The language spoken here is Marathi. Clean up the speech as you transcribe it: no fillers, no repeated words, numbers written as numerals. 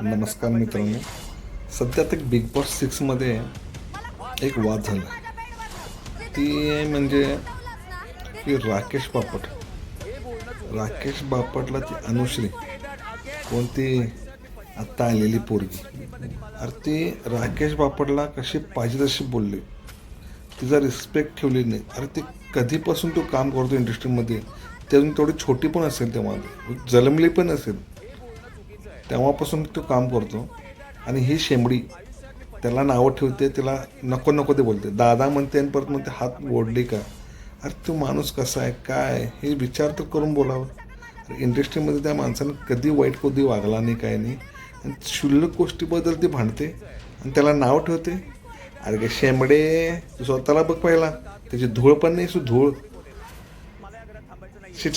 नमस्कार मित्रांनो. सध्या आता बिग बॉस 6मध्ये एक वाद झाला. ती म्हणजे की राकेश बापटला ती अनुश्री कोणती आत्ता आलेली पोरगी, अरे ती राकेश बापटला कशी पाहिजे तशी बोलली, तिचा रिस्पेक्ट ठेवली नाही. अरे ती कधीपासून तो काम करतो इंडस्ट्रीमध्ये, ती अजून तेवढी छोटी पण असेल, तेव्हा जन्मली पण असेल तेव्हापासून तो काम करतो. आणि ही शेंबडी त्याला नावं ठेवते, तिला नको नको ते बोलते, दादा म्हणते आणि परत म्हणते हात ओढली का. अरे तो माणूस कसा आहे काय हे विचार तर करून बोलावं. इंडस्ट्रीमध्ये त्या माणसानं कधी वाईट कधी वागला नाही, काय नाही, आणि क्षुल्लक गोष्टीबद्दल ती भांडते आणि त्याला नाव ठेवते. अरे काय शेंबडे, तू स्वतःला बघ पहिला, त्याची धूळ पण नाही, धूळ. शिट.